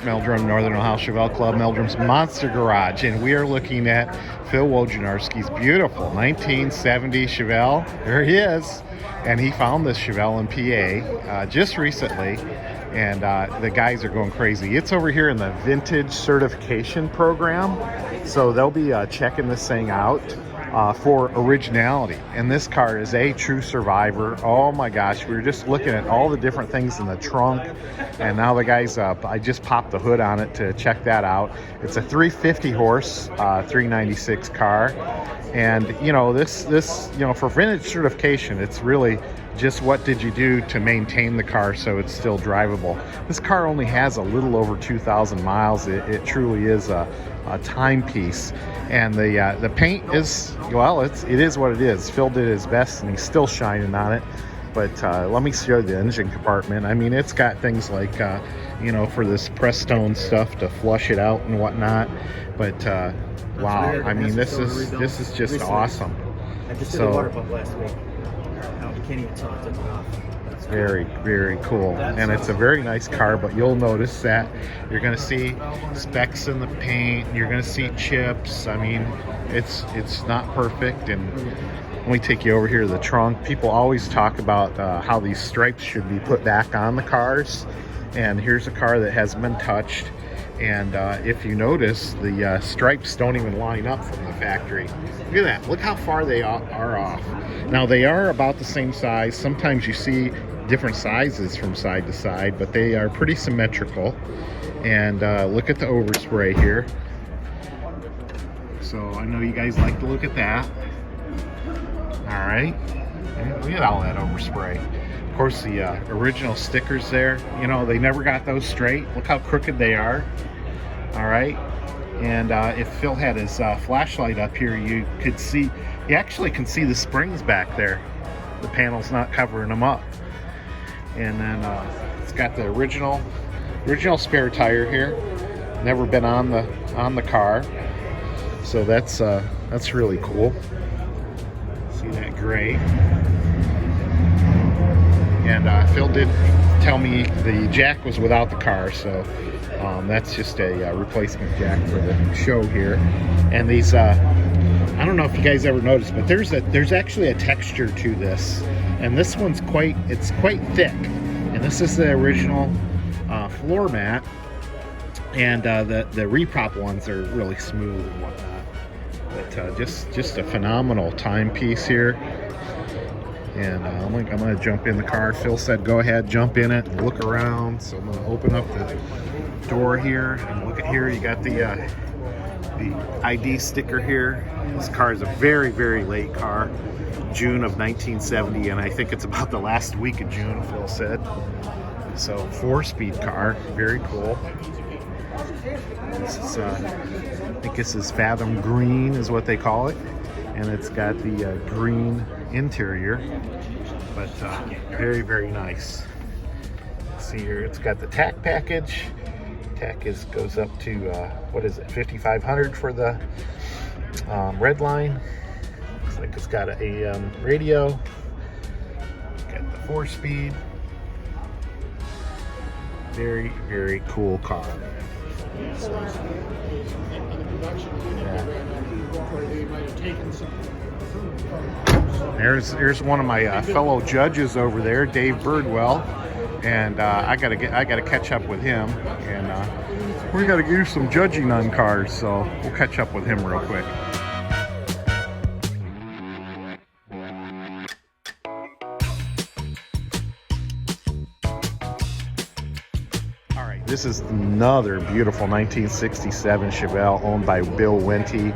Meldrum, Northern Ohio Chevelle Club, Meldrum's Monster Garage, and we are looking at Phil Wojnarowski's beautiful 1970 Chevelle. There he is, and he found this Chevelle in PA just recently, and the guys are going crazy. It's over here in the vintage certification program, so they'll be checking this thing out for originality, and this car is a true survivor. Oh my gosh, we were just looking at all the different things in the trunk, and now the guys I just popped the hood on it to check that out. It's a 350 horse 396 car, and you know, this you know, for vintage certification, it's really just what did you do to maintain the car so it's still drivable. This car only has a little over 2,000 miles. It truly is a timepiece, and the paint is, well, it is what it is. Phil did his best, and he's still shining on it. But let me show you the engine compartment. I mean, it's got things like you know, for this press stone stuff to flush it out and whatnot. But wow, I mean, this is just awesome. I just did a water pump last week. You can't even tell it took off. Very, very cool, and it's a very nice car. But you'll notice that you're going to see specks in the paint. You're going to see chips. I mean, it's not perfect. And let me take you over here to the trunk. People always talk about how these stripes should be put back on the cars, and here's a car that hasn't been touched. And if you notice, the stripes don't even line up from the factory. Look at that. Look how far they are off. Now, they are about the same size. Sometimes you see different sizes from side to side, but they are pretty symmetrical. And look at the overspray here. So I know you guys like to look at that. All right. And look at all that overspray. Of course, the original stickers there, you know, they never got those straight. Look how crooked they are. All right. And if Phil had his flashlight up here, you actually can see the springs back there. The panel's not covering them up. And then it's got the original spare tire here. Never been on the car. So that's really cool. See that gray. And Phil did tell me the jack was without the car, so that's just a replacement jack for the show here. And these, I don't know if you guys ever noticed, but there's actually a texture to this, and this one's quite thick. And this is the original floor mat, and the repop ones are really smooth and whatnot. But just a phenomenal timepiece here. And I'm going to jump in the car. Phil said go ahead, jump in it, and look around. So I'm going to open up the door here, and look at here. You got the ID sticker here. This car is a very, very late car, June of 1970, and I think it's about the last week of June, Phil said. So 4-speed car, very cool. This is, I think this is Fathom Green is what they call it, and it's got the green interior, but very, very nice. See here, it's got the tack package. Tack goes up to what is it, 5,500 for the red line. Looks like it's got a AM radio. Got the 4-speed. Very, very cool car. So, yeah. Here's one of my fellow judges over there, Dave Birdwell, and I gotta catch up with him, and we gotta do some judging on cars, so we'll catch up with him real quick. All right, this is another beautiful 1967 Chevelle owned by Bill Wente.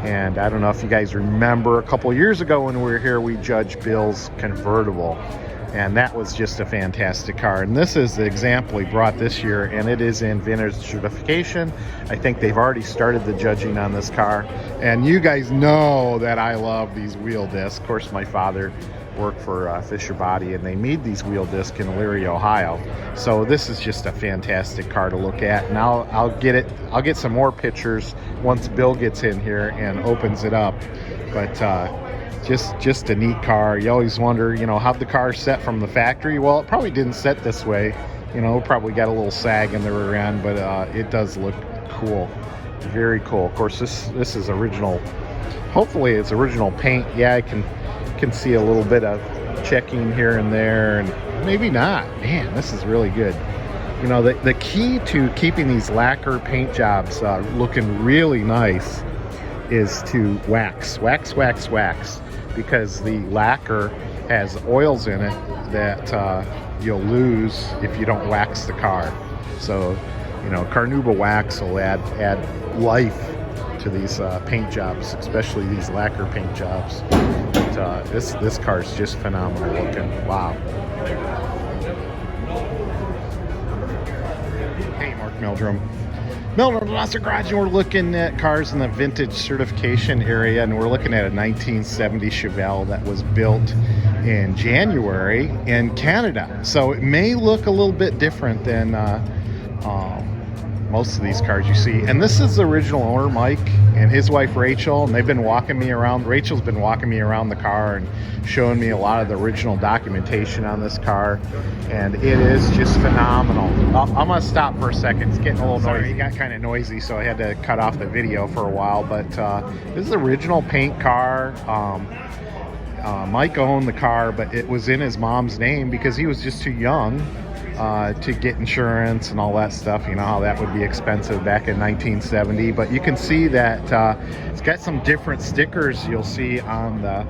And I don't know if you guys remember, a couple years ago when we were here, we judged Bill's convertible. And that was just a fantastic car. And this is the example he brought this year, and it is in vintage certification. I think they've already started the judging on this car. And you guys know that I love these wheel discs. Of course, my father worked for Fisher Body, and they made these wheel discs in Elyria, Ohio. So this is just a fantastic car to look at, and I'll get some more pictures once Bill gets in here and opens it up. But just a neat car. You always wonder, you know, how'd the car set from the factory? Well, it probably didn't set this way. You know, probably got a little sag in the rear end, but it does look cool. Very cool. Of course, this is original. Hopefully it's original paint. Yeah, I can see a little bit of checking here and there, and maybe not. Man, this is really good. You know, the key to keeping these lacquer paint jobs looking really nice is to wax, because the lacquer has oils in it that you'll lose if you don't wax the car. So, you know, Carnauba wax will add life to these paint jobs, especially these lacquer paint jobs. But this car is just phenomenal looking. Wow. Hey, Mark Meldrum. Meldrum's Monster Garage, and we're looking at cars in the vintage certification area, and we're looking at a 1970 Chevelle that was built in January in Canada. So it may look a little bit different than most of these cars you see. And this is the original owner, Mike, and his wife Rachel, and they've been walking me around. Rachel's been walking me around the car and showing me a lot of the original documentation on this car, and it is just phenomenal. I'm gonna stop for a second. It's getting a little noisy. It got kind of noisy, so I had to cut off the video for a while. But this is the original paint car. Mike owned the car, but it was in his mom's name because he was just too young to get insurance and all that stuff. You know how that would be expensive back in 1970. But you can see that it's got some different stickers you'll see on the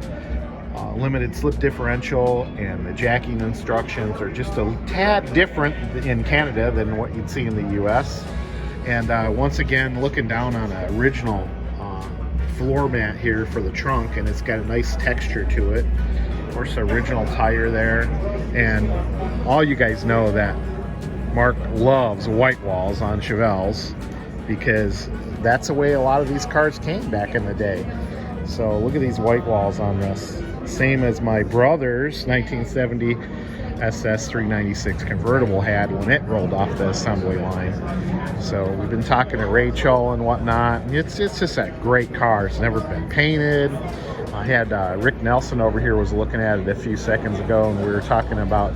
limited slip differential, and the jacking instructions are just a tad different in Canada than what you'd see in the US. And once again, looking down on an original floor mat here for the trunk, and it's got a nice texture to it. Of course, the original tire there. And all you guys know that Mark loves white walls on Chevelles, because that's the way a lot of these cars came back in the day. So look at these white walls on this. Same as my brother's 1970 SS 396 convertible had when it rolled off the assembly line. So we've been talking to Rachel and whatnot. It's just a great car. It's never been painted. I had Rick Nelson over here was looking at it a few seconds ago, and we were talking about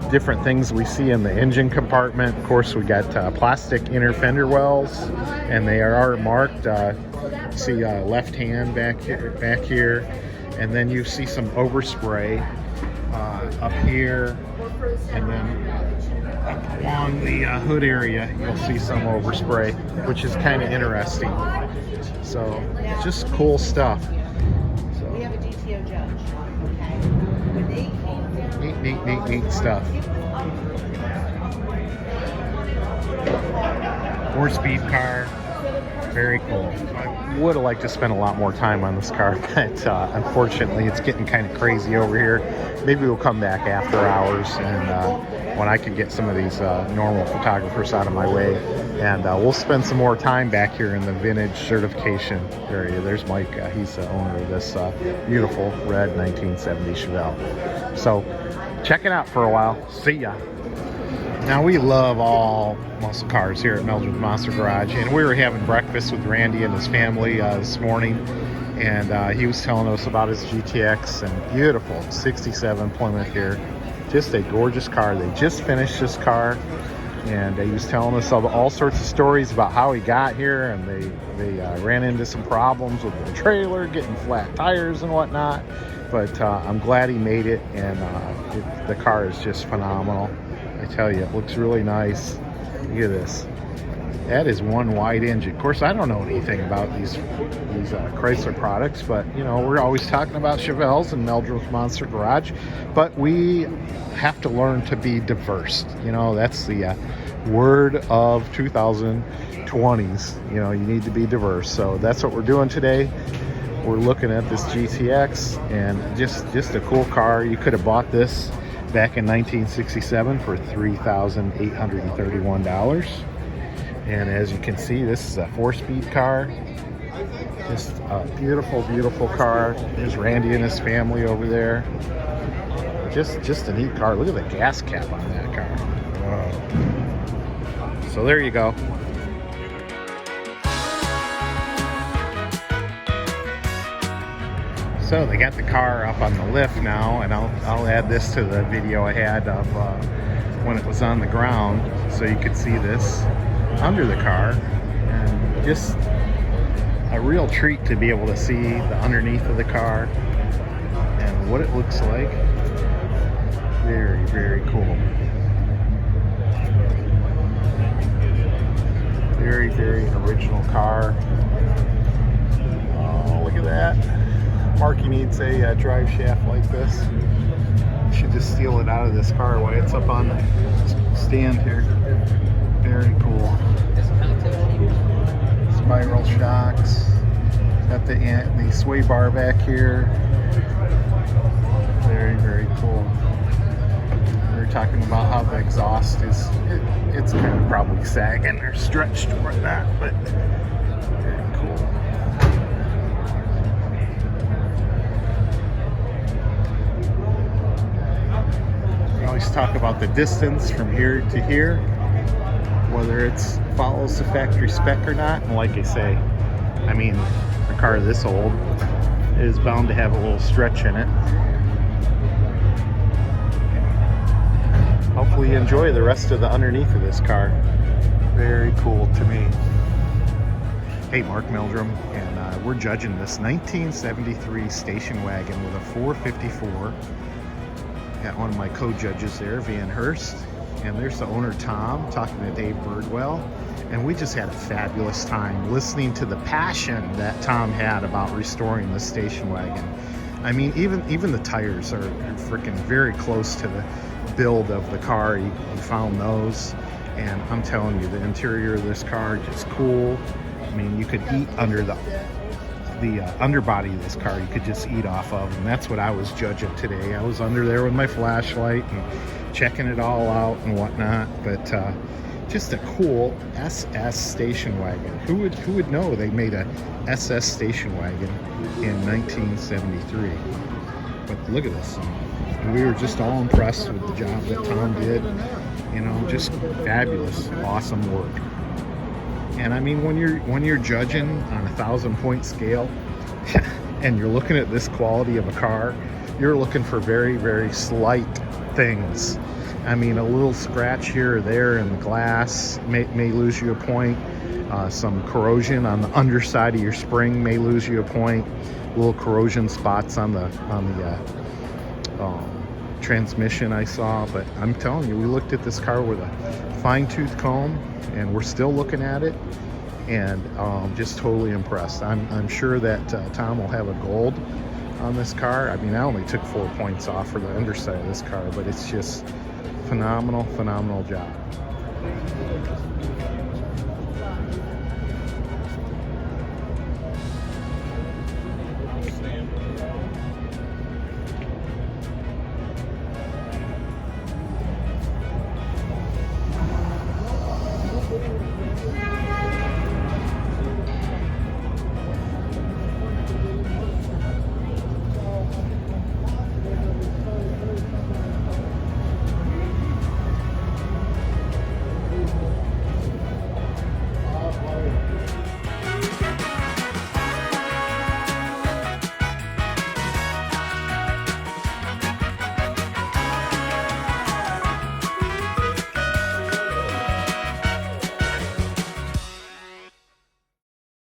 different things we see in the engine compartment. Of course, we got plastic inner fender wells, and they are marked. See left hand back here, and then you see some overspray up here, and then up along the hood area you'll see some overspray, which is kind of interesting. So just cool stuff. So We have a DTO judge. Okay. neat stuff. 4-speed car, very cool. I would have liked to spend a lot more time on this car, but unfortunately it's getting kind of crazy over here. Maybe we'll come back after hours, and when I can get some of these normal photographers out of my way, and we'll spend some more time back here in the vintage certification area. There's Mike. He's the owner of this beautiful red 1970 Chevelle. So check it out for a while. See ya. Now, we love all muscle cars here at Meldrum's Monster Garage, and we were having breakfast with Randy and his family this morning, and he was telling us about his GTX, and beautiful 67 Plymouth here. Just a gorgeous car. They just finished this car, and he was telling us all sorts of stories about how he got here, and they ran into some problems with the trailer, getting flat tires and whatnot, but I'm glad he made it, and the car is just phenomenal. I tell you, it looks really nice. Look at this. That is one wide engine. Of course, I don't know anything about these Chrysler products, but you know, we're always talking about Chevelles and Meldrum's Monster Garage, but we have to learn to be diverse. You know, that's the word of 2020s. You know, you need to be diverse. So that's what we're doing today. We're looking at this GTX, and just a cool car. You could have bought this back in 1967 for $3,831. And as you can see, this is a 4-speed car. Just a beautiful car. There's Randy and his family over there. Just a neat car. Look at the gas cap on that car. Whoa. So there you go. So they got the car up on the lift now, and I'll add this to the video I had of when it was on the ground, so you could see this under the car, and just a real treat to be able to see the underneath of the car and what it looks like. Very, very cool. Very, very original car. Oh, look at that. Marky needs a drive shaft like this. You should just steal it out of this car while it's up on the stand here. Very cool. Spiral shocks. Got the sway bar back here. Very, very cool. We were talking about how the exhaust is, it's kind of probably sagging or stretched or whatnot, but very cool. We always talk about the distance from here to here, whether it's follows the factory spec or not. And like I say, I mean, a car this old is bound to have a little stretch in it. Hopefully you enjoy the rest of the underneath of this car. Very cool to me. Hey, Mark Meldrum, and we're judging this 1973 station wagon with a 454. Got one of my co-judges there, Van Hurst, and there's the owner, Tom, talking to Dave Birdwell. And we just had a fabulous time listening to the passion that Tom had about restoring the station wagon. I mean, even the tires are freaking very close to the build of the car. He found those, and I'm telling you, the interior of this car just cool. I mean, you could eat under the underbody of this car. You could just eat off of, and that's what I was judging today. I was under there with my flashlight and checking it all out and whatnot. But just a cool SS station wagon. Who would know they made a SS station wagon in 1973? But look at this. And we were just all impressed with the job that Tom did. You know, just fabulous, awesome work. And I mean, when you're judging on a 1,000-point scale, and you're looking at this quality of a car, you're looking for very, very slight things. I mean, a little scratch here or there in the glass may lose you a point. Some corrosion on the underside of your spring may lose you a point. Little corrosion spots on the transmission I saw. But I'm telling you, we looked at this car with a fine-tooth comb, and we're still looking at it, and just totally impressed. I'm sure that Tom will have a gold on this car. I mean, I only took 4 points off for the underside of this car, but it's just phenomenal job.